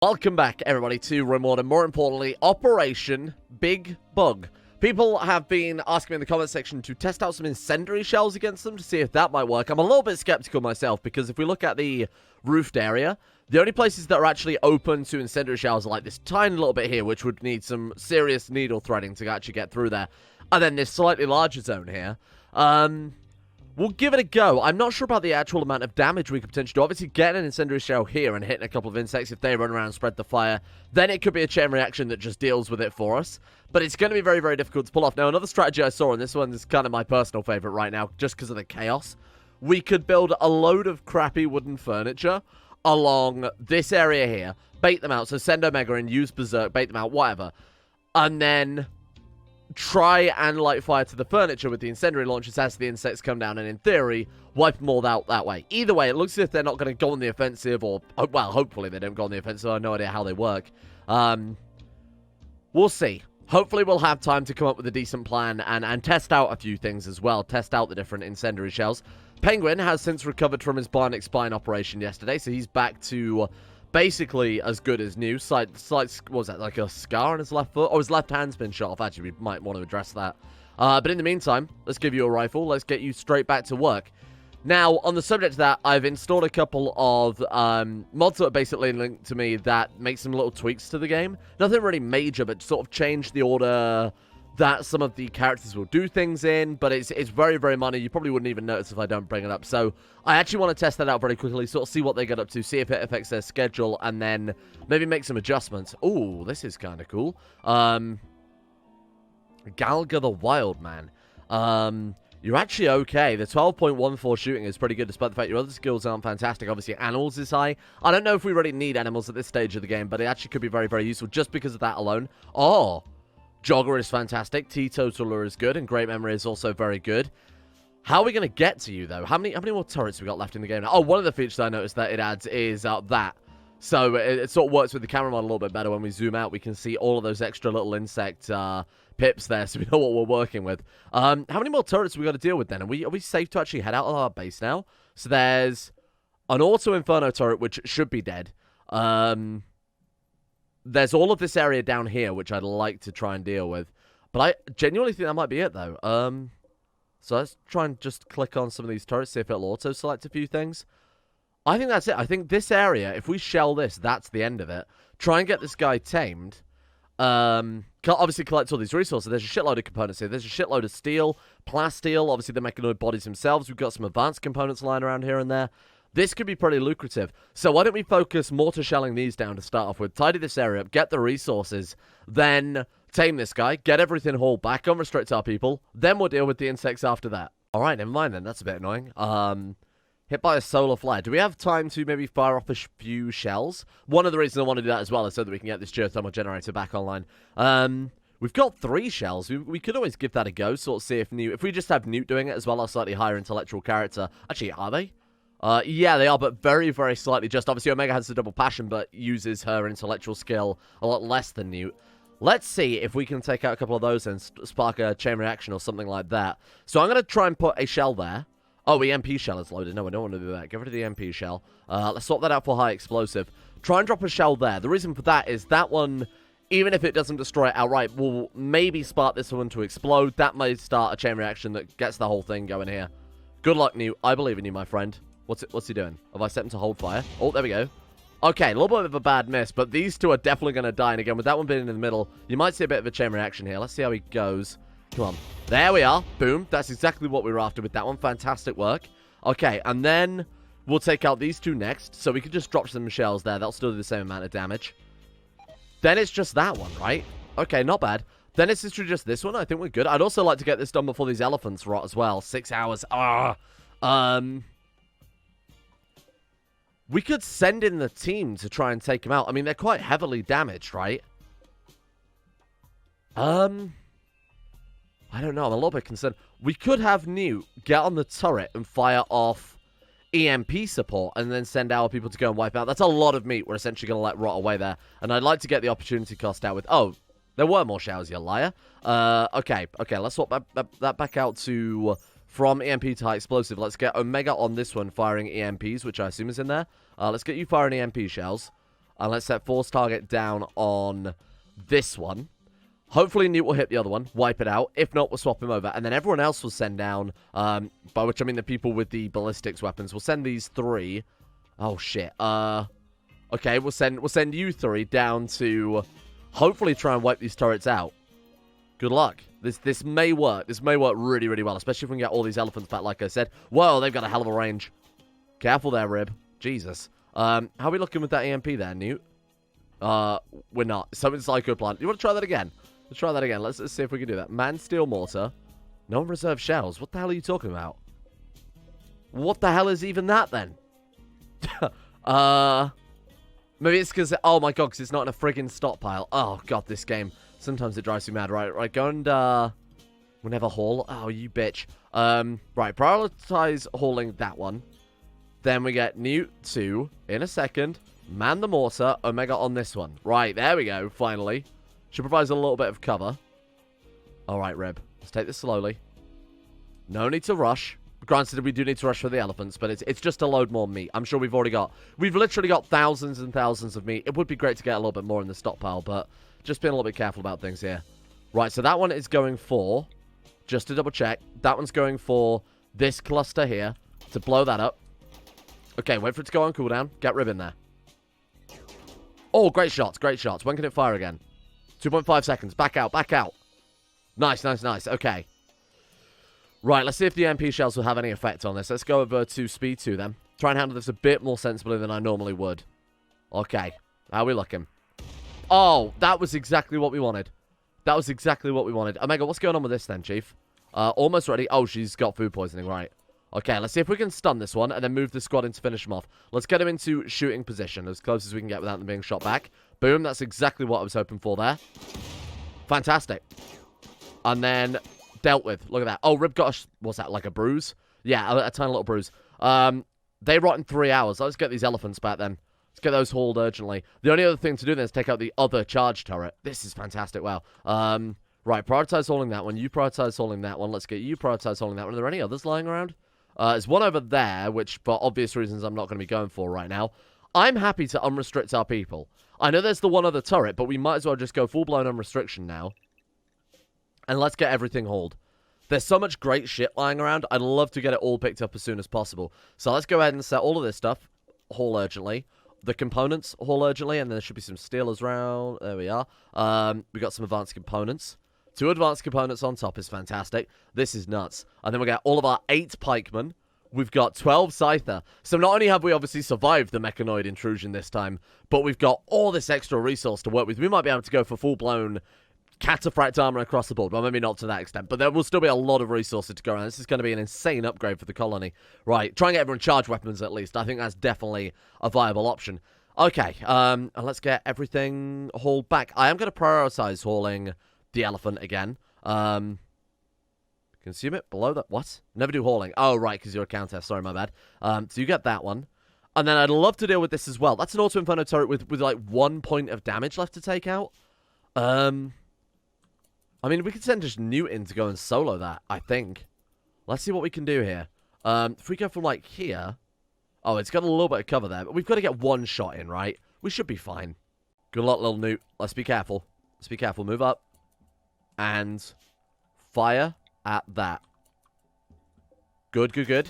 Welcome back, everybody, to Rimworld, and more importantly, Operation Big Bug. People have been asking me in the comment section to test out some incendiary shells against them to see if that might work. I'm a little bit skeptical myself, because if we look at the roofed area, the only places that are actually open to incendiary shells are like this tiny little bit here, which would need some serious needle threading to actually get through there. And then this slightly larger zone here. We'll give it a go. I'm not sure about the actual amount of damage we could potentially do. Obviously, getting an incendiary shell here and hitting a couple of insects, if they run around and spread the fire, then it could be a chain reaction that just deals with it for us. But it's going to be very, very difficult to pull off. Now, another strategy I saw, and this one is kind of my personal favorite right now, just because of the chaos. We could build a load of crappy wooden furniture along this area here, bait them out, so send Omega in, use Berserk, bait them out, whatever, and then try and light fire to the furniture with the incendiary launchers as the insects come down, and in theory, wipe them all out that way. Either way, it looks as if they're not going to go on the offensive, or, well, hopefully they don't go on the offensive. I have no idea how they work. We'll see. Hopefully we'll have time to come up with a decent plan and test out a few things as well. Test out the different incendiary shells. Penguin has since recovered from his bionic spine operation yesterday, so he's back to basically as good as new. Slight, what was that, like a scar on his left foot? Oh, his left hand's been shot off. Actually, we might want to address that. But in the meantime, let's give you a rifle. Let's get you straight back to work. Now, on the subject of that, I've installed a couple of mods that are basically linked to me that make some little tweaks to the game. Nothing really major, but sort of change the order that some of the characters will do things in, but it's very, very minor. You probably wouldn't even notice if I don't bring it up. So I actually want to test that out very quickly, sort of see what they get up to, see if it affects their schedule, and then maybe make some adjustments. Ooh, this is kind of cool. Galga the Wild Man. You're actually okay. The 12.14 shooting is pretty good, despite the fact your other skills aren't fantastic. Obviously, animals is high. I don't know if we really need animals at this stage of the game, but it actually could be very, very useful just because of that alone. Oh, Jogger is fantastic. Teetotaler is good, and Great Memory is also very good. How are we going to get to you, though? How many more turrets we got left in the game now? Oh, one of the features I noticed that it adds is that. So it sort of works with the camera mod a little bit better. When we zoom out, we can see all of those extra little insect pips there, so we know what we're working with. How many more turrets have we got to deal with, then? Are we safe to actually head out of our base now? So there's an Auto Inferno turret, which should be dead. There's all of this area down here, which I'd like to try and deal with. But I genuinely think that might be it, though. So let's try and just click on some of these turrets, see if it'll auto-select a few things. I think that's it. I think this area, if we shell this, that's the end of it. Try and get this guy tamed. Obviously collect all these resources. There's a shitload of components here. There's a shitload of steel, plasteel, obviously the mechanoid bodies themselves. We've got some advanced components lying around here and there. This could be pretty lucrative. So why don't we focus more to shelling these down to start off with. Tidy this area up, get the resources, then tame this guy, get everything hauled back, unrestrict our people, then we'll deal with the insects after that. Alright, never mind then. That's a bit annoying. Hit by a solar flare. Do we have time to maybe fire off a few shells? One of the reasons I want to do that as well is so that we can get this geothermal generator back online. We've got 3 shells. We could always give that a go, sort of see if Newt... If we just have Newt doing it as well, our slightly higher intellectual character... Actually, are they? Yeah, they are, but very, very slightly just. Obviously, Omega has the double passion, but uses her intellectual skill a lot less than Newt. Let's see if we can take out a couple of those and spark a chain reaction or something like that. So I'm going to try and put a shell there. Oh, EMP shell is loaded. No, I don't want to do that. Get rid of the EMP shell. Let's sort that out for high explosive. Try and drop a shell there. The reason for that is that one, even if it doesn't destroy it outright, will maybe spark this one to explode. That may start a chain reaction that gets the whole thing going here. Good luck, Newt. I believe in you, my friend. What's he doing? Have I set him to hold fire? Oh, there we go. Okay, a little bit of a bad miss, but these two are definitely going to die. And again, with that one being in the middle, you might see a bit of a chain reaction here. Let's see how he goes. Come on. There we are. Boom. That's exactly what we were after with that one. Fantastic work. Okay, and then we'll take out these two next. So we could just drop some shells there. That'll still do the same amount of damage. Then it's just that one, right? Okay, not bad. Then it's literally just this one. I think we're good. I'd also like to get this done before these elephants rot as well. 6 hours. We could send in the team to try and take them out. I mean, they're quite heavily damaged, right? I don't know. I'm a little bit concerned. We could have Newt get on the turret and fire off EMP support and then send our people to go and wipe out. That's a lot of meat we're essentially going to let rot away there. And I'd like to get the opportunity cost out with... Oh, there were more showers, you liar. Okay, let's swap that back out to... From EMP to high explosive. Let's get Omega on this one firing EMPs, which I assume is in there. Let's get you firing EMP shells. And let's set force target down on this one. Hopefully Newt will hit the other one, wipe it out. If not, we'll swap him over. And then everyone else will send down, by which I mean the people with the ballistics weapons. We'll send these 3. Oh, shit. Okay, we'll send you 3 down to hopefully try and wipe these turrets out. Good luck. This may work. This may work really, really well, especially if we can get all these elephants back, like I said. Whoa, they've got a hell of a range. Careful there, Rib. Jesus. How are we looking with that EMP there, Newt? We're not. Something psycho plant. You want to try that again? Let's try that again. Let's see if we can do that. Man, steel mortar. No reserve shells. What the hell are you talking about? What the hell is even that, then? Maybe it's because... Oh, my God, because it's not in a friggin' stockpile. Oh, God, this game. Sometimes it drives me mad. Right, go and, we'll never haul. Oh, you bitch. Right, prioritize hauling that one. Then we get Newt 2 in a second. Man the mortar. Omega on this one. Right, there we go, finally. Should provide us a little bit of cover. Alright, Reb. Let's take this slowly. No need to rush. Granted, we do need to rush for the elephants, but it's just to load more meat. I'm sure we've literally got thousands and thousands of meat. It would be great to get a little bit more in the stockpile, but just being a little bit careful about things here. Right, so that one is going for, just to double check, that one's going for this cluster here to blow that up. Okay, wait for it to go on cooldown. Get Rib in there. Oh, great shots, great shots. When can it fire again? 2.5 seconds. Back out, back out. Nice, nice, nice. Okay. Right, let's see if the MP shells will have any effect on this. Let's go over to speed 2 then. Try and handle this a bit more sensibly than I normally would. Okay. How are we looking? Oh, that was exactly what we wanted. That was exactly what we wanted. Omega, what's going on with this then, Chief? Almost ready. Oh, she's got food poisoning, right. Okay, let's see if we can stun this one and then move the squad in to finish him off. Let's get him into shooting position as close as we can get without them being shot back. Boom, that's exactly what I was hoping for there. Fantastic. And then dealt with. Look at that. Oh, Rib got a... What's that, like a bruise? Yeah, a tiny little bruise. They rot in 3 hours. Let's get these elephants back then. Let's get those hauled urgently. The only other thing to do then is take out the other charge turret. This is fantastic. Wow. Right, prioritize hauling that one. You prioritize hauling that one. Let's get you prioritize hauling that one. Are there any others lying around? There's one over there, which for obvious reasons I'm not going to be going for right now. I'm happy to unrestrict our people. I know there's the one other turret, but we might as well just go full-blown unrestriction now. And let's get everything hauled. There's so much great shit lying around. I'd love to get it all picked up as soon as possible. So let's go ahead and set all of this stuff. Haul urgently. The components, haul urgently. And there should be some steelers around. There we are. We got some advanced components. 2 advanced components on top is fantastic. This is nuts. And then we got all of our 8 pikemen. We've got 12 scyther. So not only have we obviously survived the mechanoid intrusion this time, but we've got all this extra resource to work with. We might be able to go for full-blown cataphract armor across the board. Well, maybe not to that extent, but there will still be a lot of resources to go around. This is going to be an insane upgrade for the colony. Right, try and get everyone charged weapons at least. I think that's definitely a viable option. Okay, and let's get everything hauled back. I am going to prioritize hauling the elephant again. Consume it below that. What? Never do hauling. Oh, right, because you're a countess. Sorry, my bad. So you get that one. And then I'd love to deal with this as well. That's an auto inferno turret with like 1 point of damage left to take out. I mean, we could send just Newton to go and solo that, I think. Let's see what we can do here. If we go from like here. Oh, it's got a little bit of cover there. But we've got to get 1 shot in, right? We should be fine. Good luck, little Newt. Let's be careful. Let's be careful. Move up. And fire at that. Good, good, good.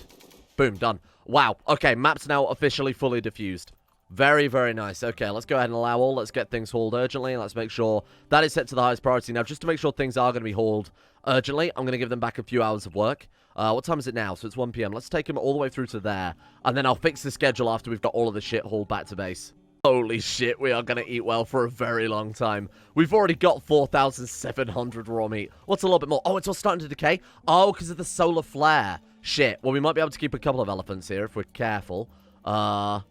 Boom, done. Wow. Okay, map's now officially fully diffused. Very, very nice. Okay, let's go ahead and allow all. Let's get things hauled urgently. And let's make sure that is set to the highest priority. Now, just to make sure things are going to be hauled urgently, I'm going to give them back a few hours of work. What time is it now? So it's 1 p.m. Let's take them all the way through to there. And then I'll fix the schedule after we've got all of the shit hauled back to base. Holy shit, we are going to eat well for a very long time. We've already got 4,700 raw meat. What's a little bit more? Oh, it's all starting to decay? Oh, because of the solar flare. Shit. Well, we might be able to keep a couple of elephants here if we're careful. Are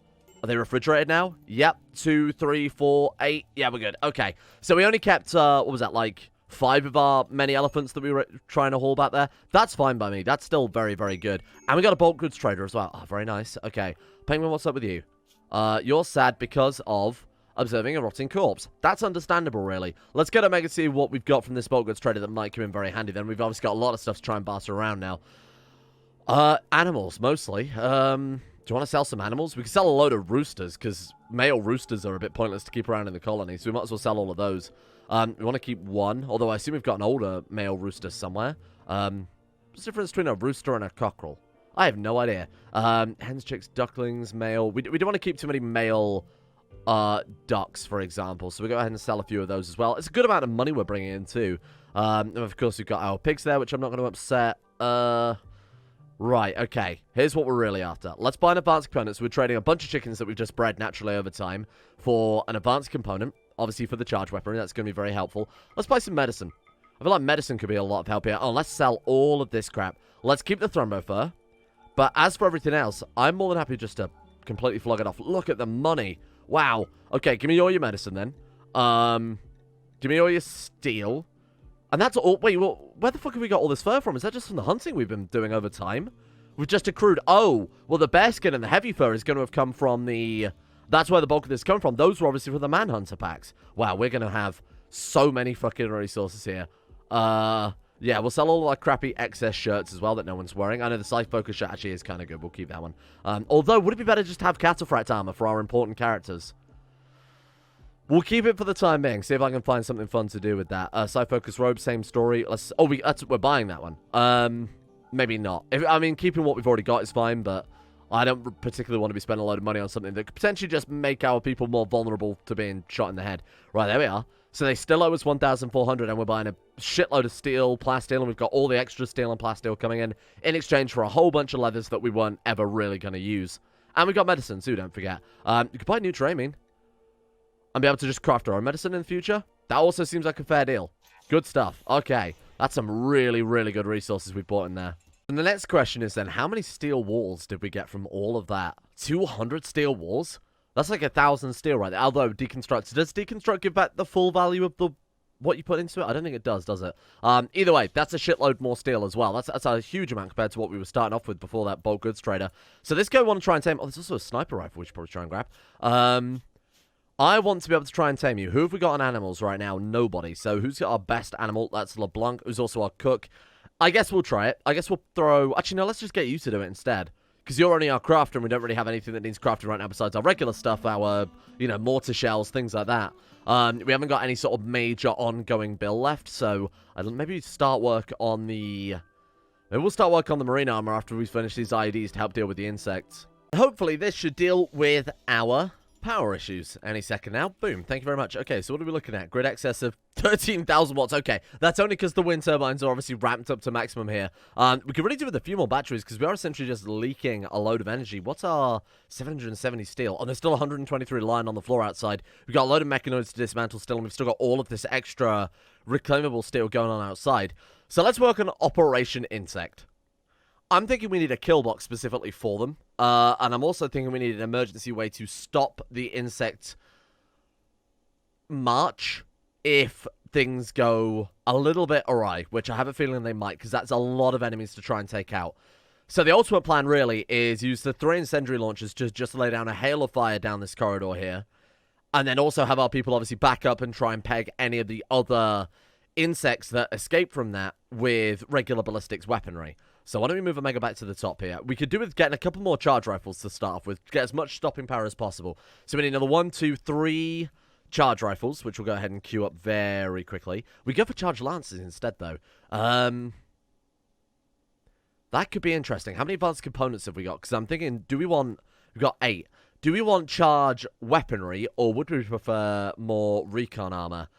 they refrigerated now? Yep. 2, 3, 4, 8. Yeah, we're good. Okay. So we only kept, what was that, like 5 of our many elephants that we were trying to haul back there. That's fine by me. That's still very, very good. And we got a bulk goods trader as well. Oh, very nice. Okay. Penguin, what's up with you? You're sad because of observing a rotting corpse. That's understandable, really. Let's get Omega to see what we've got from this bulk goods trader that might come in very handy. Then we've obviously got a lot of stuff to try and barter around now. Animals, mostly. you want to sell some animals? We can sell a load of roosters, because male roosters are a bit pointless to keep around in the colony, so we might as well sell all of those. We want to keep one, although I assume we've got an older male rooster somewhere. What's the difference between a rooster and a cockerel? I have no idea. Hens, chicks, ducklings, male. We don't want to keep too many male ducks, for example, so we go ahead and sell a few of those as well. It's a good amount of money we're bringing in, too. And of course, we've got our pigs there, which I'm not going to upset. Right, okay. Here's what we're really after. Let's buy an advanced component. So we're trading a bunch of chickens that we've just bred naturally over time for an advanced component. Obviously, for the charge weaponry, that's going to be very helpful. Let's buy some medicine. I feel like medicine could be a lot of help here. Oh, let's sell all of this crap. Let's keep the Thrombo fur. But as for everything else, I'm more than happy just to completely flog it off. Look at the money. Wow. Okay, give me all your medicine then. Give me all your steel. And that's all. Wait, well, where the fuck have we got all this fur from? Is that just from the hunting we've been doing over time? We've just accrued. Oh, well, the bear skin and the heavy fur is going to have come from the... That's where the bulk of this come from. Those were obviously from the Manhunter packs. Wow, we're going to have so many fucking resources here. Yeah, we'll sell all our crappy excess shirts as well that no one's wearing. I know the Scythe Focus shirt actually is kind of good. We'll keep that one. Although, would it be better just to have Cataphract armor for our important characters? We'll keep it for the time being. See if I can find something fun to do with that. Scythe Focus robe, same story. Let's. Oh, we're buying that one. Maybe not. I mean, keeping what we've already got is fine, but I don't particularly want to be spending a load of money on something that could potentially just make our people more vulnerable to being shot in the head. Right, there we are. So they still owe us 1,400, and we're buying a shitload of steel, plasteel, and we've got all the extra steel and plasteel coming in exchange for a whole bunch of leathers that we weren't ever really going to use. And we've got medicine, too, don't forget. You could buy Nutramine and be able to just craft our own medicine in the future. That also seems like a fair deal. Good stuff. Okay, that's some really, really good resources we've bought in there. And the next question is then, how many steel walls did we get from all of that? 200 steel walls? That's like 1,000 steel right there. Although, Deconstruct, does Deconstruct give back the full value of what you put into it? I don't think it does it? Either way, that's a shitload more steel as well. That's a huge amount compared to what we were starting off with before that bulk goods trader. So this guy we want to try and tame. Oh, there's also a sniper rifle we should probably try and grab. I want to be able to try and tame you. Who have we got on animals right now? Nobody. So who's got our best animal? That's LeBlanc, who's also our cook. I guess we'll try it. I guess we'll throw... Actually, no, let's just get you to do it instead. Because you're only our crafter, and we don't really have anything that needs crafting right now besides our regular stuff, our, mortar shells, things like that. We haven't got any sort of major ongoing bill left, so maybe start work on the... Maybe we'll start work on the marine armor after we finish these IEDs to help deal with the insects. Hopefully, this should deal with our power issues any second now. Boom. Thank you very much. Okay, so what are we looking at? Grid excess of 13,000 watts. Okay, that's only because the wind turbines are obviously ramped up to maximum here. We could really do with a few more batteries because we are essentially just leaking a load of energy. What's our 770 steel? Oh, there's still 123 lying on the floor outside. We've got a load of mechanoids to dismantle still, and we've still got all of this extra reclaimable steel going on outside. So let's work on Operation Insect. I'm thinking we need a kill box specifically for them. And I'm also thinking we need an emergency way to stop the insect march if things go a little bit awry, which I have a feeling they might, because that's a lot of enemies to try and take out. So the ultimate plan really is use the 3 incendiary launchers to just lay down a hail of fire down this corridor here. And then also have our people obviously back up and try and peg any of the other insects that escape from that with regular ballistics weaponry. So why don't we move Omega back to the top here? We could do with getting a couple more charge rifles to start off with, get as much stopping power as possible. So we need another 1, 2, 3 charge rifles, which we'll go ahead and queue up very quickly. We go for charge lances instead, though. That could be interesting. How many advanced components have we got? Because I'm thinking, we've got 8. Do we want charge weaponry, or would we prefer more recon armor?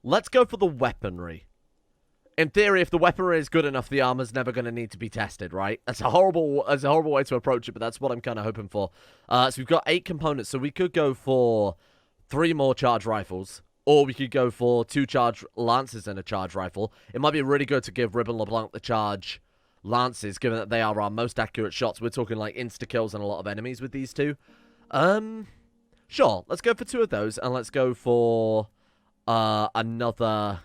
Let's go for the weaponry. In theory, if the weaponry is good enough, the armor's never going to need to be tested, right? That's a horrible way to approach it, but that's what I'm kind of hoping for. So we've got 8 components, so we could go for 3 more charge rifles, or we could go for 2 charge lances and a charge rifle. It might be really good to give Rib and LeBlanc the charge lances, given that they are our most accurate shots. We're talking like insta-kills and a lot of enemies with these 2. Sure, let's go for 2 of those, and let's go for another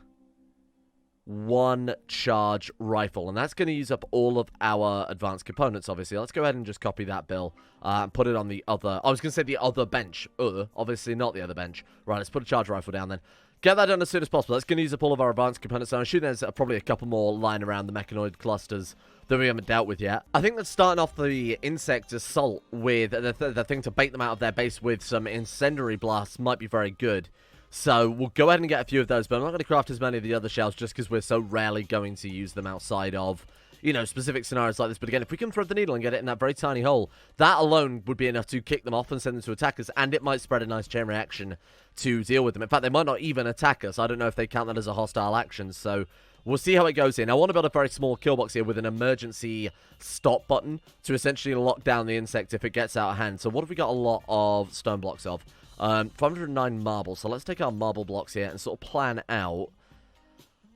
one charge rifle, and that's going to use up all of our advanced components, obviously. Let's go ahead and just copy that bill and put it on the other... I was going to say the other bench. Obviously not the other bench. Right, let's put a charge rifle down then. Get that done as soon as possible. That's going to use up all of our advanced components. So I'm assuming there's probably a couple more lying around the mechanoid clusters that we haven't dealt with yet. I think that starting off the insect assault with the thing to bait them out of their base with some incendiary blasts might be very good. So we'll go ahead and get a few of those, but I'm not going to craft as many of the other shells just because we're so rarely going to use them outside of, you know, specific scenarios like this. But again, if we can thread the needle and get it in that very tiny hole, that alone would be enough to kick them off and send them to attack us, and it might spread a nice chain reaction to deal with them. In fact, they might not even attack us. I don't know if they count that as a hostile action, so we'll see how it goes here. Now, I want to build a very small kill box here with an emergency stop button to essentially lock down the insect if it gets out of hand. So what have we got a lot of stone blocks of? 509 marble. So let's take our marble blocks here and sort of plan out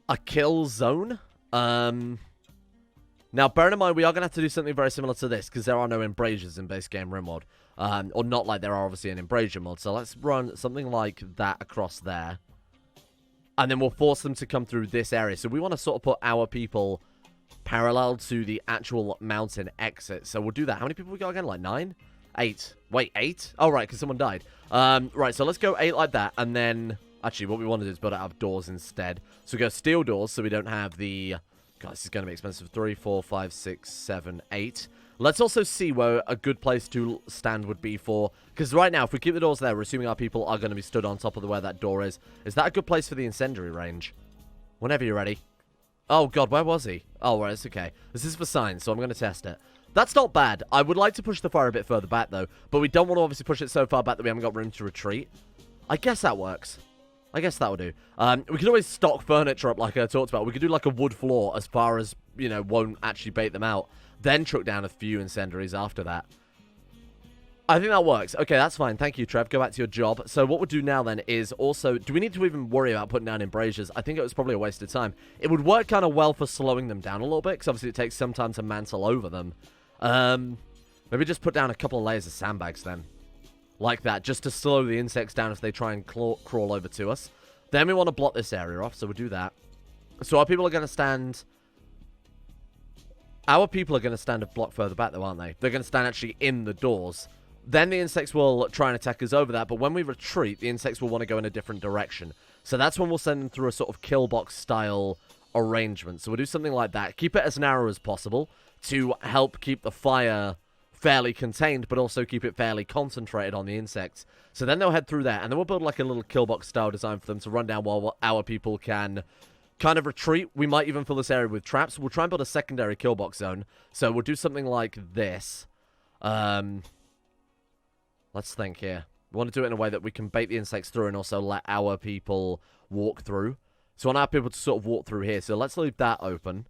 a kill zone. Now, bearing in mind, we are going to have to do something very similar to this because there are no embrasures in base game Rimworld. Or not like there are obviously in embrasure mod. So let's run something like that across there. And then we'll force them to come through this area. So we want to sort of put our people parallel to the actual mountain exit. So we'll do that. How many people we got again? Like 9? 8. Wait, 8? Oh, right, because someone died. Right, so let's go 8 like that. And then, actually, what we want to do is build it out of doors instead. So we go steel doors so we don't have the... God, this is going to be expensive. 3, 4, 5, 6, 7, 8. Let's also see where a good place to stand would be for... Because right now, if we keep the doors there, we're assuming our people are going to be stood on top of where that door is. Is that a good place for the incendiary range? Whenever you're ready. Oh, God, where was he? Oh, right, it's okay. This is for science, so I'm going to test it. That's not bad. I would like to push the fire a bit further back, though. But we don't want to obviously push it so far back that we haven't got room to retreat. I guess that works. I guess that will do. We could always stock furniture up like I talked about. We could do like a wood floor as far as, you know, won't actually bait them out. Then chuck down a few incendiaries after that. I think that works. Okay, that's fine. Thank you, Trev. Go back to your job. So what we'll do now then is also... Do we need to even worry about putting down embrasures? I think it was probably a waste of time. It would work kind of well for slowing them down a little bit, because obviously it takes some time to mantle over them. Maybe just put down a couple of layers of sandbags then. Like that, just to slow the insects down if they try and crawl over to us. Then we want to block this area off, so we'll do that. So our people are going to stand... Our people are going to stand a block further back, though, aren't they? They're going to stand actually in the doors. Then the insects will try and attack us over that, but when we retreat, the insects will want to go in a different direction. So that's when we'll send them through a sort of kill box style arrangement. So we'll do something like that. Keep it as narrow as possible to help keep the fire fairly contained, but also keep it fairly concentrated on the insects. So then they'll head through there, and then we'll build like a little kill box style design for them to run down while our people can kind of retreat. We might even fill this area with traps. We'll try and build a secondary kill box zone. So we'll do something like this. Let's think here. We want to do it in a way that we can bait the insects through and also let our people walk through. So I want our people to sort of walk through here. So let's leave that open.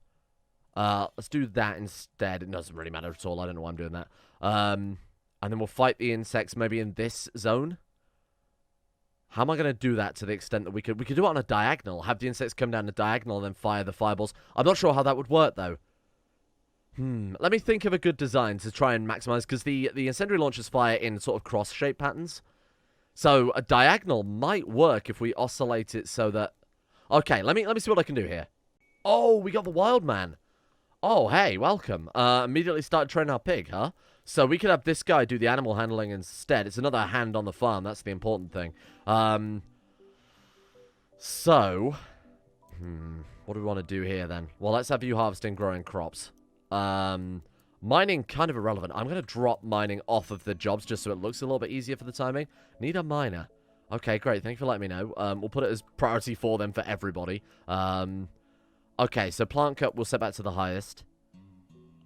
Let's do that instead. It doesn't really matter at all. I don't know why I'm doing that. And then we'll fight the insects maybe in this zone. How am I going to do that to the extent that we could do it on a diagonal? Have the insects come down a diagonal and then fire the fireballs. I'm not sure how that would work, though. Let me think of a good design to try and maximize, because the incendiary launchers fire in sort of cross-shape patterns. So a diagonal might work if we oscillate it so that... Okay, let me see what I can do here. Oh, we got the wild man. Oh, hey, welcome. Immediately started training our pig, huh? So we could have this guy do the animal handling instead. It's another hand on the farm. That's the important thing. So, what do we want to do here then? Well, let's have you harvesting, growing crops. Mining, kind of irrelevant. I'm going to drop mining off of the jobs just so it looks a little bit easier for the timing. Need a miner. Okay, great. Thank you for letting me know. We'll put it as priority for them for everybody. Okay, so plant cut we'll set back to the highest.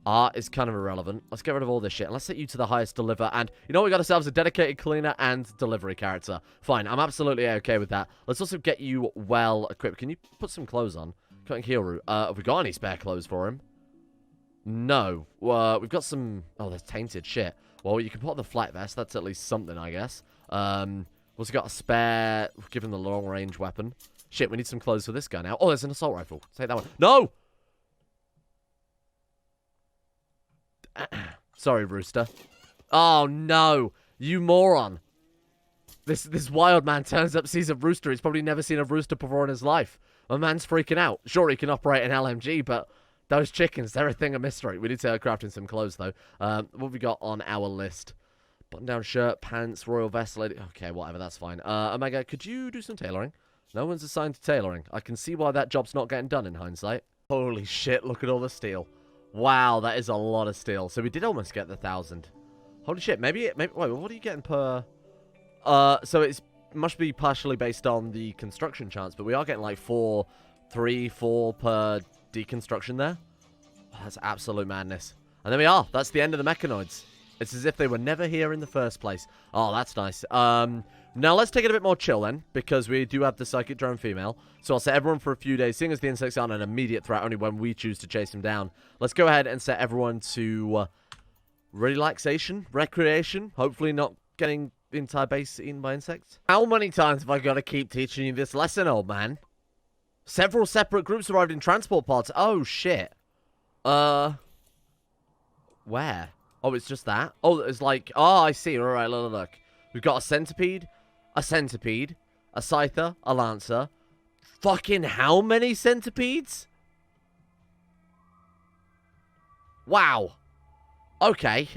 Art is kind of irrelevant. Let's get rid of all this shit. And let's set you to the highest deliver. And you know what? We got ourselves a dedicated cleaner and delivery character. Fine. I'm absolutely okay with that. Let's also get you well equipped. Can you put some clothes on? Cutting heel root. Have we got any spare clothes for him? No. We've got some... Oh, they're tainted. Shit. Well, you can put on the flat vest. That's at least something, I guess. Also got a spare... Given the long-range weapon. Shit, we need some clothes for this guy now. Oh, there's an assault rifle. Take that one. No! Sorry, Rooster. Oh, no. You moron. This wild man turns up, sees a rooster. He's probably never seen a rooster before in his life. My man's freaking out. Sure, he can operate an LMG, but those chickens, they're a thing of mystery. We need to craft in some clothes, though. What have we got on our list? Button-down shirt, pants, royal vest, lady. Okay, whatever, that's fine. Omega, could you do some tailoring? No one's assigned to tailoring. I can see why that job's not getting done in hindsight. Holy shit, look at all the steel. Wow, that is a lot of steel. So we did almost get the 1,000. Holy shit, maybe, wait, what are you getting per... so it's must be partially based on the construction chance, but we are getting like 4 per deconstruction there. Oh, that's absolute madness. And there we are. That's the end of the mechanoids. It's as if they were never here in the first place. Oh, that's nice. Now let's take it a bit more chill then, because we do have the psychic drone female. So I'll set everyone for a few days, seeing as the insects aren't an immediate threat, only when we choose to chase them down. Let's go ahead and set everyone to relaxation, recreation, hopefully not getting the entire base eaten by insects. How many times have I got to keep teaching you this lesson, old man? Several separate groups arrived in transport pods. Oh, shit. Where? Oh, it's just that? Oh, it's like... Oh, I see. All right, look. We've got a centipede, a scyther, a lancer. Fucking how many centipedes? Wow. Okay.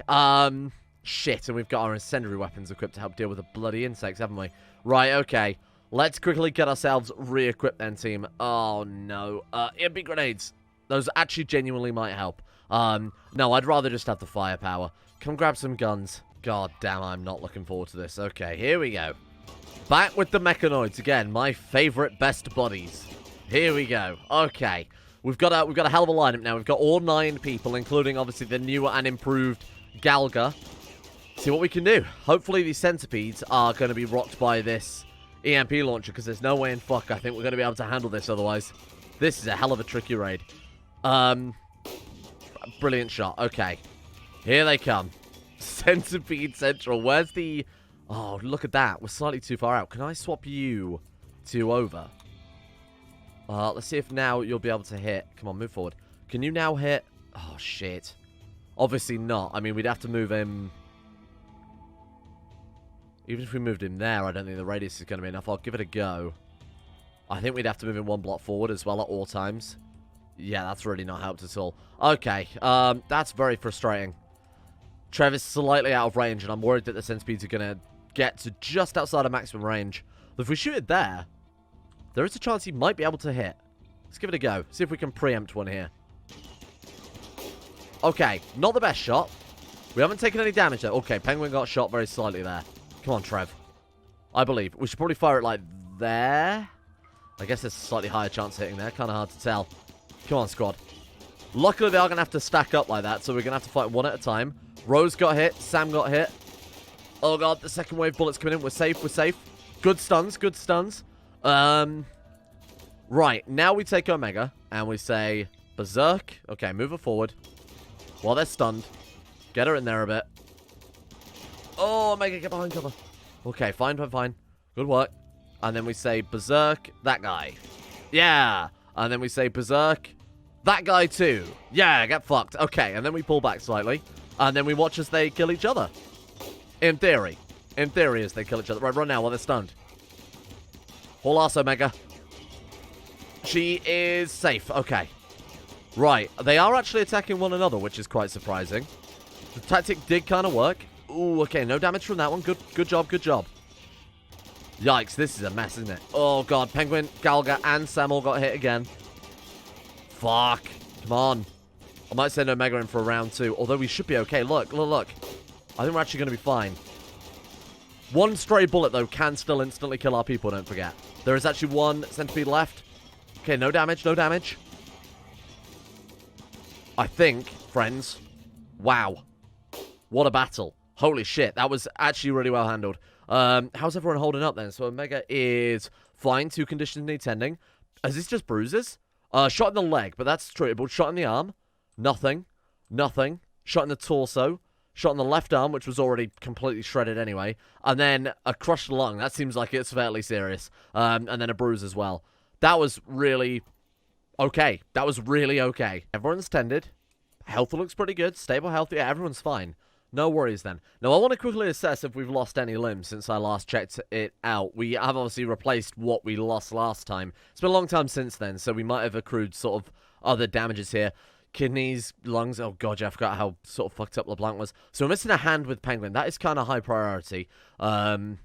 Shit, and we've got our incendiary weapons equipped to help deal with the bloody insects, haven't we? Right, okay. Let's quickly get ourselves re-equipped then, team. Oh, no. EMP grenades. Those actually genuinely might help. No, I'd rather just have the firepower. Come grab some guns. God damn, I'm not looking forward to this. Okay, here we go. Back with the mechanoids again. My favorite best buddies. Here we go. Okay. We've got a hell of a lineup now. We've got all 9 people, including obviously the newer and improved Galga. See what we can do. Hopefully these centipedes are going to be rocked by this EMP launcher, because there's no way in fuck I think we're going to be able to handle this otherwise. This is a hell of a tricky raid. Brilliant shot. Okay. Here they come. Centipede Central. Where's the... Oh, look at that. We're slightly too far out. Can I swap you to over? Let's see if now you'll be able to hit. Come on, move forward. Can you now hit? Oh, shit. Obviously not. I mean, we'd have to move him... Even if we moved him there, I don't think the radius is going to be enough. I'll give it a go. I think we'd have to move him 1 block forward as well at all times. Yeah, that's really not helped at all. Okay, that's very frustrating. Trev is slightly out of range, and I'm worried that the centipedes are going to get to just outside of maximum range. But if we shoot it there, there is a chance he might be able to hit. Let's give it a go. See if we can preempt one here. Okay, not the best shot. We haven't taken any damage there. Okay, Penguin got shot very slightly there. Come on, Trev. I believe. We should probably fire it like there. I guess there's a slightly higher chance of hitting there. Kind of hard to tell. Come on, squad. Luckily, they are going to have to stack up like that, so we're going to have to fight one at a time. Rose got hit. Sam got hit. Oh, God. The second wave bullets coming in. We're safe. We're safe. Good stuns. Good stuns. Right. Now we take Omega, and we say Berserk. Okay, move her forward. While they're stunned. Get her in there a bit. Oh, Omega, get behind cover. Okay, fine. Good work. And then we say Berserk, that guy. Yeah. And then we say Berserk, that guy too. Yeah, get fucked. Okay, and then we pull back slightly. And then we watch as they kill each other. In theory. In theory, as they kill each other. Right, run now while they're stunned. Haul ass, Omega. She is safe. Okay. Right, they are actually attacking one another, which is quite surprising. The tactic did kind of work. Ooh, okay, no damage from that one. Good job. Yikes, this is a mess, isn't it? Oh, God, Penguin, Galga, and Sam all got hit again. Fuck. Come on. I might send Omega in for a round 2, although we should be okay. Look. I think we're actually going to be fine. One stray bullet, though, can still instantly kill our people, don't forget. There is actually 1 centipede left. Okay, no damage. I think, friends. Wow. What a battle. Holy shit, that was actually really well handled. How's everyone holding up then? So Omega is fine. 2 conditions need tending. Is this just bruises? Shot in the leg, but that's treatable. Shot in the arm. Nothing. Shot in the torso. Shot in the left arm, which was already completely shredded anyway. And then a crushed lung. That seems like it's fairly serious. And then a bruise as well. That was really okay. Everyone's tended. Health looks pretty good. Stable health. Yeah, everyone's fine. No worries then. Now, I want to quickly assess if we've lost any limbs since I last checked it out. We have obviously replaced what we lost last time. It's been a long time since then, so we might have accrued sort of other damages here. Kidneys, lungs. Oh, God, yeah, I forgot how sort of fucked up LeBlanc was. So we're missing a hand with Penguin. That is kind of high priority. That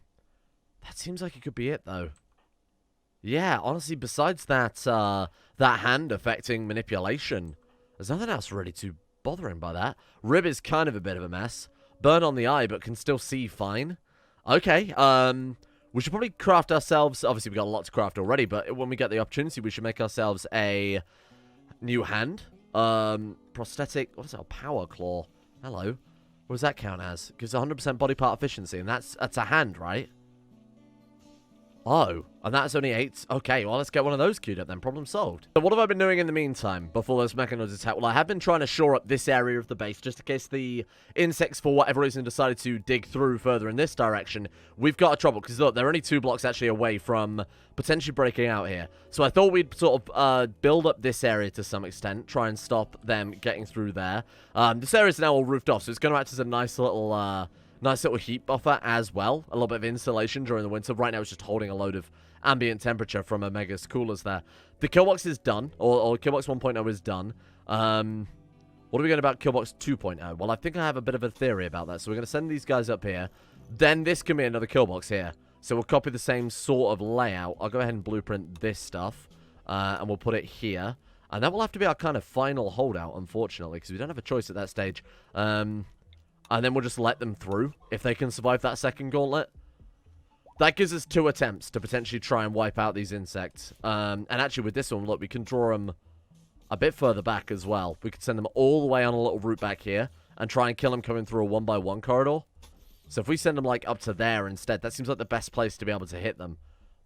seems like it could be it, though. Yeah, honestly, besides that, that hand affecting manipulation, there's nothing else really too bothering by that. Rib is kind of a bit of a mess. Burn on the eye, but can still see fine. Okay, we should probably craft ourselves... Obviously, we've got a lot to craft already, but when we get the opportunity, we should make ourselves a new hand. Prosthetic... What is that? Power claw. Hello. What does that count as? Gives 100% body part efficiency, and that's a hand, right? Oh, and that's only 8. Okay, well, let's get one of those queued up then. Problem solved. So what have I been doing in the meantime before those mechanoids attack? Well, I have been trying to shore up this area of the base just in case the insects, for whatever reason, decided to dig through further in this direction. We've got a trouble because, look, they're only 2 blocks actually away from potentially breaking out here. So I thought we'd sort of build up this area to some extent, try and stop them getting through there. This area is now all roofed off, so it's going to act as a nice little heat buffer as well. A little bit of insulation during the winter. Right now it's just holding a load of ambient temperature from Omega's coolers there. The killbox is done, or killbox 1.0 is done. What are we going about killbox 2.0? Well, I think I have a bit of a theory about that. So we're going to send these guys up here. Then this can be another killbox here. So we'll copy the same sort of layout. I'll go ahead and blueprint this stuff. And we'll put it here. And that will have to be our kind of final holdout, unfortunately, because we don't have a choice at that stage. And then we'll just let them through if they can survive that second gauntlet. That gives us 2 attempts to potentially try and wipe out these insects. And actually with this one, look, we can draw them a bit further back as well. We could send them all the way on a little route back here and try and kill them coming through a 1x1 corridor. So if we send them like up to there instead, that seems like the best place to be able to hit them.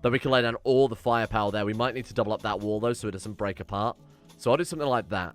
Then we can lay down all the firepower there. We might need to double up that wall though so it doesn't break apart. So I'll do something like that.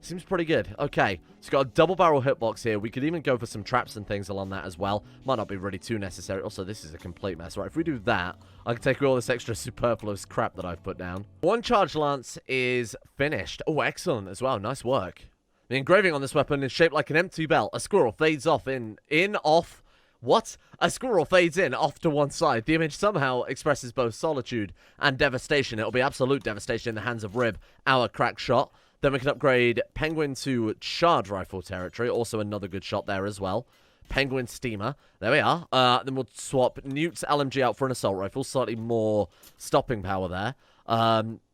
Seems pretty good. Okay, so got a double barrel hitbox here. We could even go for some traps and things along that as well. Might not be really too necessary. Also, this is a complete mess. Right, if we do that, I can take all this extra superfluous crap that I've put down. 1 charge lance is finished. Oh, excellent as well. Nice work. The engraving on this weapon is shaped like an empty bell. A squirrel fades off off. What? A squirrel fades in off to one side. The image somehow expresses both solitude and devastation. It'll be absolute devastation in the hands of Rib, our crack shot. Then we can upgrade Penguin to charge rifle territory. Also another good shot there as well. Penguin steamer. There we are. Then we'll swap Newt's LMG out for an assault rifle. Slightly more stopping power there.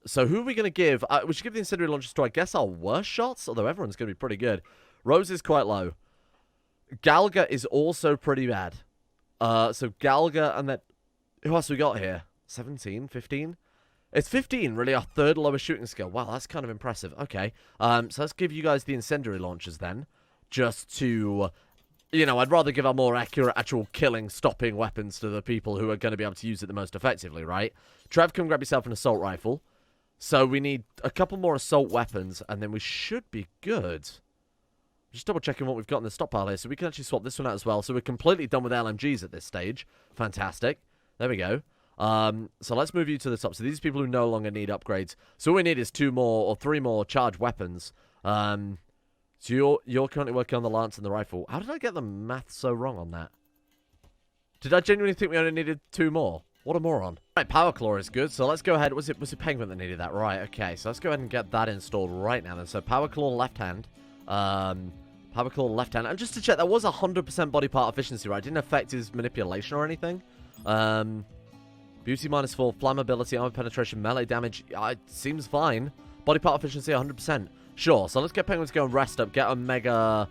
So who are we going to give? We should give the incendiary launchers to, I guess, our worst shots. Although everyone's going to be pretty good. Rose is quite low. Galga is also pretty bad. So Galga and then... Who else we got here? 17? 15? It's 15, really, our 3rd lowest shooting skill. Wow, that's kind of impressive. Okay, so let's give you guys the incendiary launchers then. Just to, you know, I'd rather give our more accurate, actual killing, stopping weapons to the people who are going to be able to use it the most effectively, right? Trev, come grab yourself an assault rifle. So we need a couple more assault weapons, and then we should be good. Just double checking what we've got in the stockpile here, so we can actually swap this one out as well. So we're completely done with LMGs at this stage. Fantastic. There we go. So let's move you to the top. So these people who no longer need upgrades. So all we need is 2 more or 3 more charged weapons. So you're currently working on the lance and the rifle. How did I get the math so wrong on that? Did I genuinely think we only needed 2 more? What a moron. Right, Power Claw is good. So let's go ahead. Was it Penguin that needed that? Right, okay. So let's go ahead and get that installed right now then. So Power Claw left hand. Power Claw left hand. And just to check, that was 100% body part efficiency, right? It didn't affect his manipulation or anything. Beauty -4, flammability, armor penetration, melee damage. It seems fine. Body part efficiency 100%. Sure, so let's get Penguin to go and rest up. Get Omega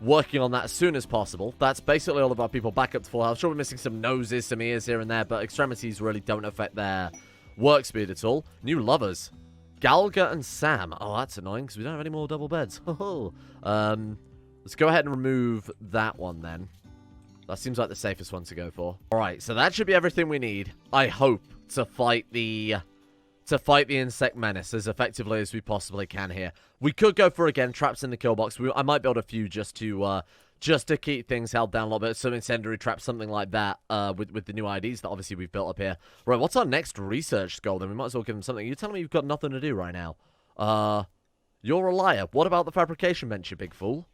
working on that as soon as possible. That's basically all of our people back up to full health. Sure, we're missing some noses, some ears here and there, but extremities really don't affect their work speed at all. New lovers. Galga and Sam. Oh, that's annoying because we don't have any more double beds. Let's go ahead and remove that one then. That seems like the safest one to go for. Alright, so that should be everything we need, I hope, to fight the insect menace as effectively as we possibly can here. We could go for, again, traps in the kill box. I might build a few just to keep things held down a little bit. Some incendiary traps, something like that, with the new IDs that obviously we've built up here. Right, what's our next research goal then? We might as well give them something. You're telling me you've got nothing to do right now. You're a liar. What about the fabrication bench, you big fool?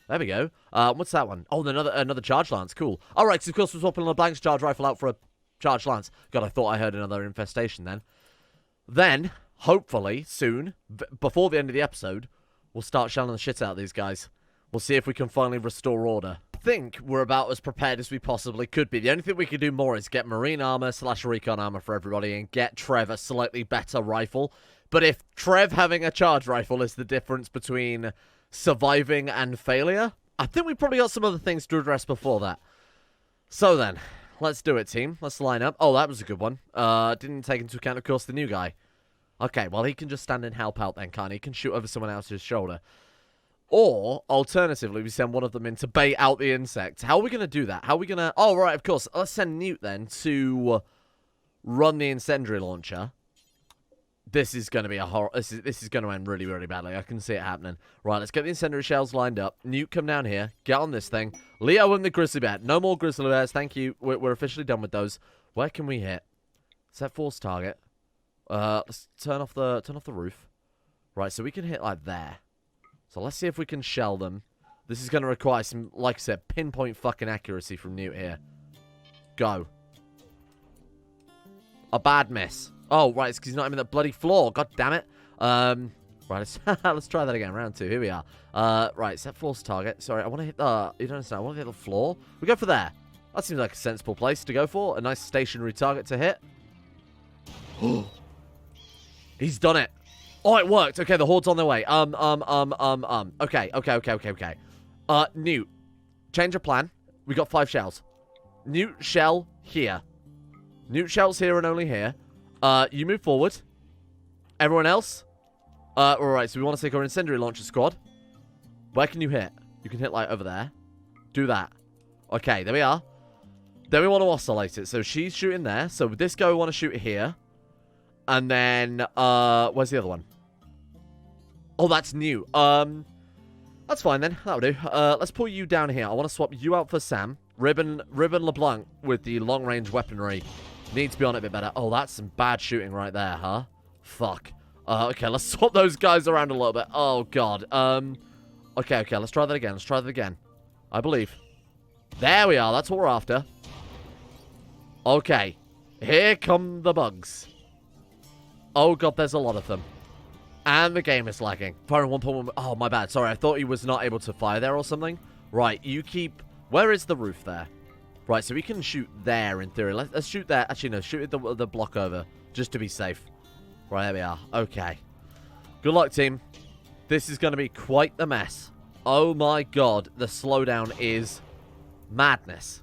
There we go. What's that one? Oh, another charge lance. Cool. All right, so of course we're swapping a blank charge rifle out for a charge lance. God, I thought I heard another infestation then. Then, hopefully, soon, before the end of the episode, we'll start shelling the shit out of these guys. We'll see if we can finally restore order. I think we're about as prepared as we possibly could be. The only thing we could do more is get marine armor / recon armor for everybody and get Trev a slightly better rifle. But if Trev having a charge rifle is the difference between surviving and failure, I think we've probably got some other things to address before that. So then, let's do it, team. Let's line up. Oh, that was a good one. Didn't take into account, of course, the new guy. Okay, well, he can just stand and help out then, can't he? He can shoot over someone else's shoulder. Or, alternatively, we send one of them in to bait out the insect. How are we going to do that? How are we going to... Oh, right, of course. Let's send Newt, then, to run the incendiary launcher. This is going to be a horror... This is going to end really, really badly. I can see it happening. Right, let's get the incendiary shells lined up. Newt, come down here. Get on this thing. Leo and the grizzly bear. No more grizzly bears. Thank you. We're officially done with those. Where can we hit? Set force target. Let's turn off the roof. Right, so we can hit like there. So let's see if we can shell them. This is going to require some, like I said, pinpoint fucking accuracy from Newt here. Go. A bad miss. Oh, right, it's because he's not even the bloody floor. God damn it. Right, let's try that again. Round 2. Here we are. Right, set force target. Sorry, I want to hit the... You don't understand. I want to hit the floor. We go for there. That seems like a sensible place to go for. A nice stationary target to hit. He's done it. Oh, it worked. Okay, the horde's on their way. Okay. Newt. Change of plan. We got 5 shells. Newt shell here. Newt shells here and only here. You move forward. Everyone else? Alright, so we want to take our incendiary launcher squad. Where can you hit? You can hit, like, over there. Do that. Okay, there we are. Then we want to oscillate it. So she's shooting there. So with this guy, we want to shoot here. And then, where's the other one? Oh, that's new. That's fine then. That'll do. Let's pull you down here. I want to swap you out for Sam. Ribbon LeBlanc with the long-range weaponry. Need to be on it a bit better. Oh, that's some bad shooting right there, huh? Fuck. Okay, let's swap those guys around a little bit. Oh, God. Okay, let's try that again. I believe. There we are. That's what we're after. Okay. Here come the bugs. Oh, God, there's a lot of them. And the game is lagging. Firing 1.1... Oh, my bad. Sorry, I thought he was not able to fire there or something. Right, you keep... Where is the roof there? Right, so we can shoot there in theory. Let's shoot there. Actually, no, shoot the block over. Just to be safe. Right, there we are. Okay. Good luck, team. This is going to be quite the mess. Oh, my God. The slowdown is madness.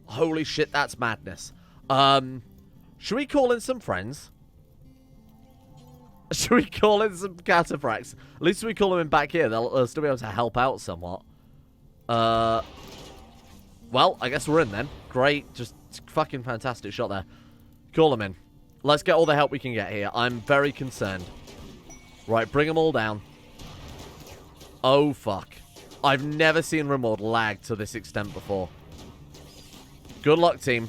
Holy shit, that's madness. Should we call in some friends? Should we call in some cataphracts? At least if we call them in back here, they'll still be able to help out somewhat. Well, I guess we're in then. Great. Just fucking fantastic shot there. Call them in. Let's get all the help we can get here. I'm very concerned. Right, bring them all down. Oh, fuck. I've never seen Rimworld lag to this extent before. Good luck, team.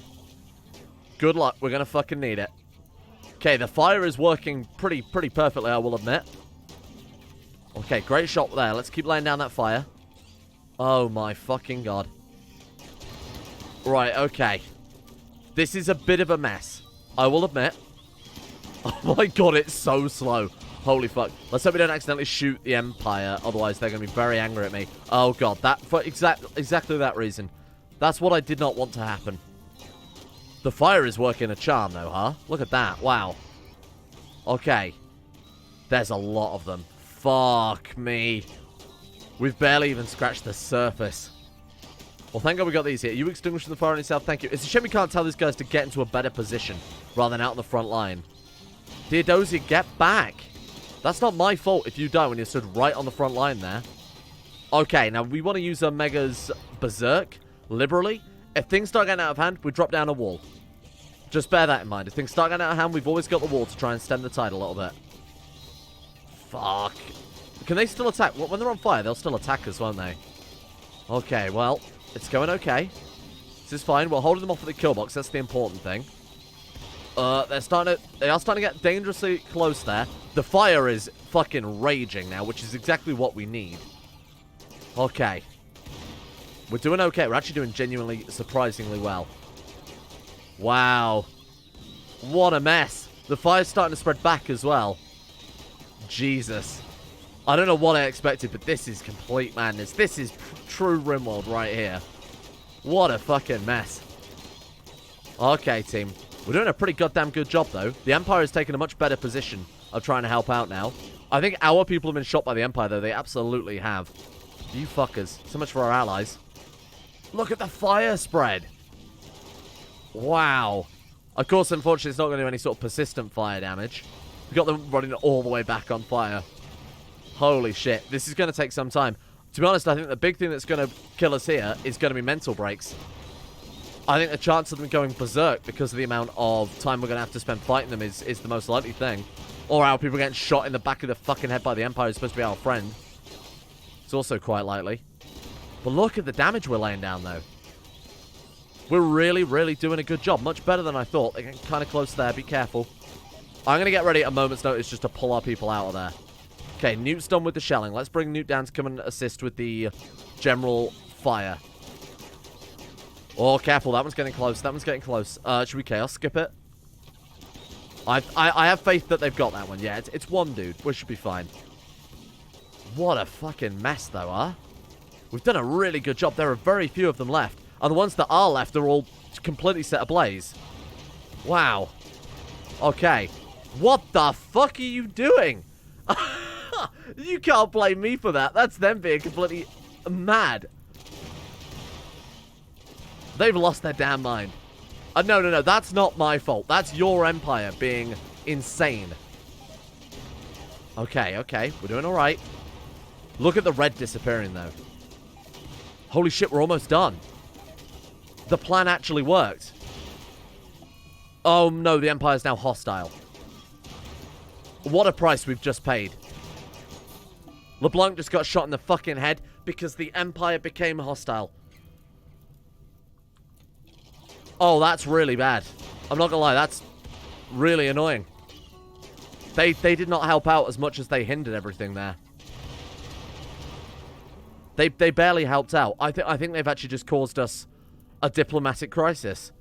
Good luck. We're going to fucking need it. Okay, the fire is working pretty perfectly, I will admit. Okay, great shot there. Let's keep laying down that fire. Oh, my fucking God. Right, okay. This is a bit of a mess, I will admit. Oh, my God, it's so slow. Holy fuck. Let's hope we don't accidentally shoot the Empire, otherwise they're going to be very angry at me. Oh, God, that for exactly that reason. That's what I did not want to happen. The fire is working a charm, though, huh? Look at that. Wow. Okay. There's a lot of them. Fuck me. We've barely even scratched the surface. Well, thank God we got these here. You extinguishing the fire on yourself. Thank you. It's a shame we can't tell these guys to get into a better position rather than out on the front line. Theodosia, get back. That's not my fault if you die when you stood right on the front line there. Okay, now we want to use Omega's Berserk liberally. If things start getting out of hand, we drop down a wall. Just bear that in mind. If things start getting out of hand, we've always got the wall to try and stem the tide a little bit. Fuck. Can they still attack? When they're on fire, they'll still attack us, won't they? Okay, well, it's going okay. This is fine. We're holding them off at the kill box. That's the important thing. They are starting to get dangerously close there. The fire is fucking raging now, which is exactly what we need. Okay. We're doing okay. We're actually doing genuinely, surprisingly well. Wow. What a mess. The fire's starting to spread back as well. Jesus. I don't know what I expected, but this is complete madness. This is true Rimworld right here. What a fucking mess. Okay, team. We're doing a pretty goddamn good job, though. The Empire has taken a much better position of trying to help out now. I think our people have been shot by the Empire, though. They absolutely have. You fuckers. So much for our allies. Look at the fire spread. Wow. Of course, unfortunately, it's not going to do any sort of persistent fire damage. We've got them running all the way back on fire. Holy shit. This is going to take some time. To be honest, I think the big thing that's going to kill us here is going to be mental breaks. I think the chance of them going berserk because of the amount of time we're going to have to spend fighting them is the most likely thing. Or our people getting shot in the back of the fucking head by the Empire who's supposed to be our friend. It's also quite likely. But look at the damage we're laying down, though. We're really, really doing a good job. Much better than I thought. They're getting kind of close there. Be careful. I'm going to get ready at a moment's notice just to pull our people out of there. Okay, Newt's done with the shelling. Let's bring Newt down to come and assist with the general fire. Oh, careful. That one's getting close. That one's getting close. Should we chaos skip it? I have faith that they've got that one. Yeah, it's one dude. We should be fine. What a fucking mess, though, huh? We've done a really good job. There are very few of them left. And the ones that are left are all completely set ablaze. Wow. Okay. What the fuck are you doing? You can't blame me for that. That's them being completely mad. They've lost their damn mind. No. That's not my fault. That's your Empire being insane. Okay. We're doing all right. Look at the red disappearing, though. Holy shit, we're almost done. The plan actually worked. Oh, no, the Empire's now hostile. What a price we've just paid. LeBlanc just got shot in the fucking head because the Empire became hostile. Oh, that's really bad. I'm not gonna lie, that's really annoying. They did not help out as much as they hindered everything there. They barely helped out. I think they've actually just caused us a diplomatic crisis.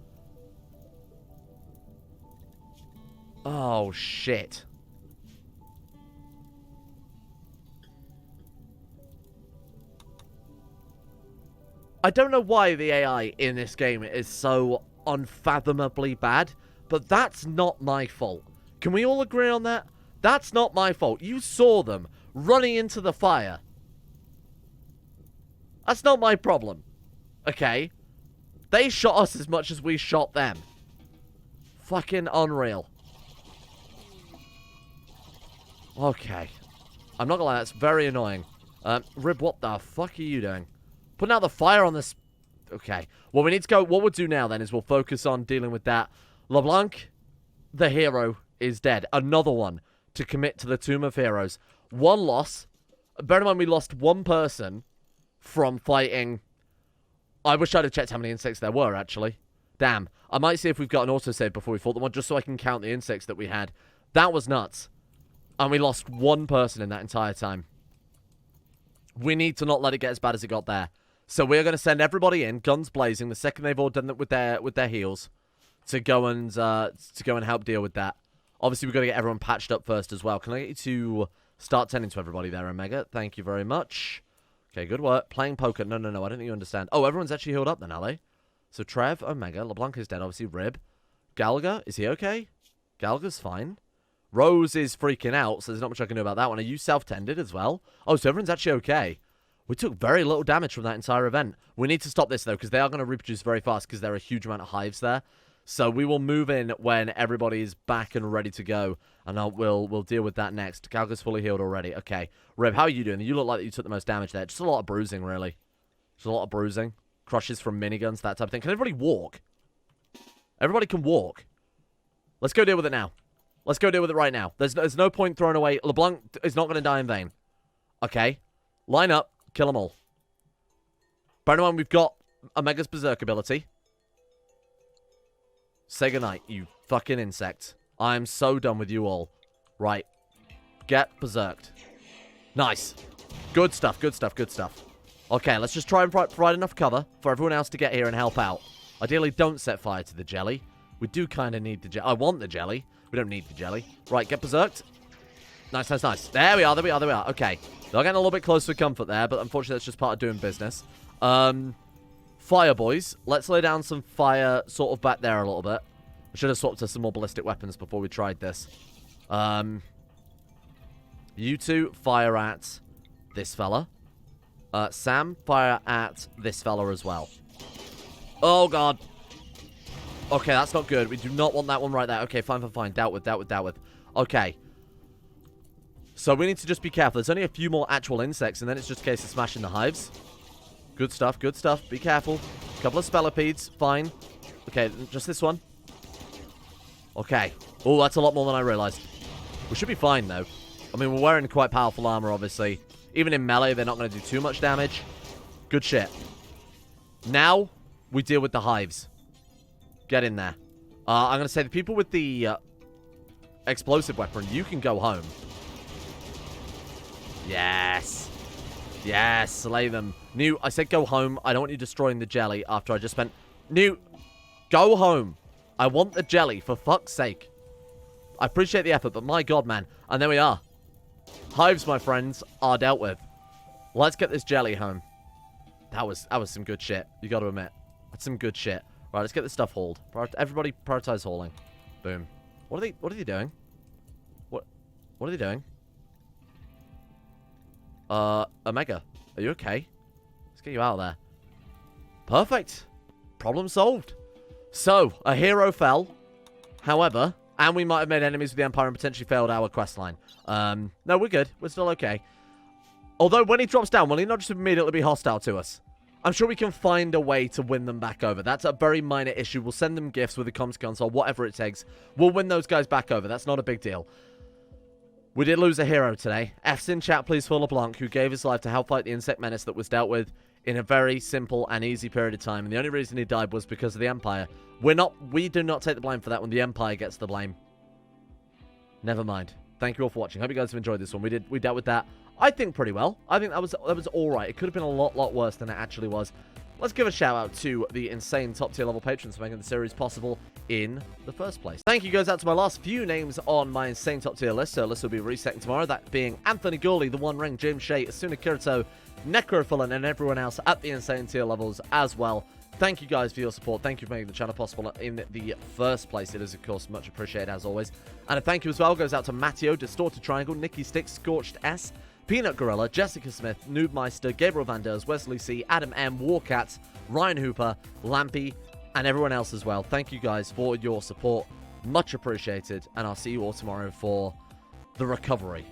Oh, shit. I don't know why the AI in this game is so unfathomably bad, but that's not my fault. Can we all agree on that? That's not my fault. You saw them running into the fire. That's not my problem. Okay? They shot us as much as we shot them. Fucking unreal. Okay. I'm not gonna lie, that's very annoying. Rib, what the fuck are you doing? Putting out the fire on this... Okay. Well, we need to go... What we'll do now, then, is we'll focus on dealing with that. LeBlanc, the hero, is dead. Another one to commit to the Tomb of Heroes. One loss. Bear in mind, we lost one person from fighting... I wish I'd have checked how many insects there were, actually. Damn. I might see if we've got an autosave before we fought them, just so I can count the insects that we had. That was nuts. And we lost one person in that entire time. We need to not let it get as bad as it got there. So we're going to send everybody in, guns blazing, the second they've all done that with their heals, to go and help deal with that. Obviously, we've got to get everyone patched up first as well. Can I get you to start tending to everybody there, Omega? Thank you very much. Okay, good work. Playing poker. No. I don't think you understand. Oh, everyone's actually healed up then, are they? So Trev, Omega, LeBlanc is dead, obviously. Rib. Gallagher, is he okay? Gallagher's fine. Rose is freaking out, so there's not much I can do about that one. Are you self-tended as well? Oh, so everyone's actually okay. We took very little damage from that entire event. We need to stop this, though, because they are going to reproduce very fast because there are a huge amount of hives there. So we will move in when everybody is back and ready to go, and we'll deal with that next. Gallagher's fully healed already. Okay. Rib, how are you doing? You look like you took the most damage there. Just a lot of bruising, really. Just a lot of bruising. Crushes from miniguns, that type of thing. Can everybody walk? Everybody can walk. Let's go deal with it now. Let's go deal with it right now. There's no point throwing away. LeBlanc is not going to die in vain. Okay. Line up. Kill them all. Bear in mind, we've got Omega's Berserk ability. say goodnight, you fucking insect. I'm so done with you all. Right. Get berserked. Nice. Good stuff, good stuff, good stuff. Okay, let's just try and provide enough cover for everyone else to get here and help out. Ideally, don't set fire to the jelly. We do kind of need the jelly. I want the jelly. We don't need the jelly. Right, get berserked. Nice, nice, nice. There we are, there we are, there we are. Okay. They're getting a little bit closer to comfort there, but unfortunately, that's just part of doing business. Fire, boys. Let's lay down some fire sort of back there a little bit. I should have swapped to some more ballistic weapons before we tried this. You two, fire at this fella. Sam, fire at this fella as well. Oh, God. Okay, that's not good. We do not want that one right there. Okay, fine, fine, fine. Dealt with, dealt with, dealt with. Okay. So we need to just be careful. There's only a few more actual insects, and then it's just a case of smashing the hives. Good stuff, good stuff. Be careful. A couple of spellipedes. Fine. Okay, just this one. Okay. Oh, that's a lot more than I realized. We should be fine, though. I mean, we're wearing quite powerful armor, obviously. Even in melee, they're not going to do too much damage. Good shit. Now, we deal with the hives. Get in there. I'm going to say the people with the explosive weapon, you can go home. Yes. Yes, slay them. New, I said go home. I don't want you destroying the jelly after I just spent... New, go home. I want the jelly, for fuck's sake. I appreciate the effort, but my god, man. And there we are. Hives, my friends, are dealt with. Let's get this jelly home. That was some good shit. You got to admit. That's some good shit. Right, let's get this stuff hauled. Everybody prioritize hauling. Boom. What are they doing? What are they doing? Omega, are you okay? Let's get you out of there. Perfect. Problem solved. So, a hero fell. However, and we might have made enemies with the Empire and potentially failed our questline. No, we're good. We're still okay. Although, when he drops down, will he not just immediately be hostile to us? I'm sure we can find a way to win them back over. That's a very minor issue. We'll send them gifts with a comms console, whatever it takes. We'll win those guys back over. That's not a big deal. We did lose a hero today. F's in chat, please, for LeBlanc, who gave his life to help fight the insect menace that was dealt with in a very simple and easy period of time. And the only reason he died was because of the Empire. We do not take the blame for that when the Empire gets the blame. Never mind. Thank you all for watching. Hope you guys have enjoyed this one. We dealt with that, I think, pretty well. I think that was all right. It could have been a lot worse than it actually was. Let's give a shout out to the insane top tier level patrons for making the series possible in the first place. Thank you goes out to my last few names on my insane top tier list. So list will be resetting tomorrow. That being Anthony Gourley, The One Ring, James Shea, Asuna Kirito, Necrophilan, and everyone else at the insane tier levels as well. Thank you guys for your support. Thank you for making the channel possible in the first place. It is, of course, much appreciated as always. And a thank you as well goes out to Matteo, Distorted Triangle, Nikki Stick, Scorched S, Peanut Gorilla, Jessica Smith, Noobmeister, Gabriel Van Ders, Wesley C, Adam M, Warcats, Ryan Hooper, Lampy, and everyone else as well. Thank you guys for your support. Much appreciated. And I'll see you all tomorrow for the recovery.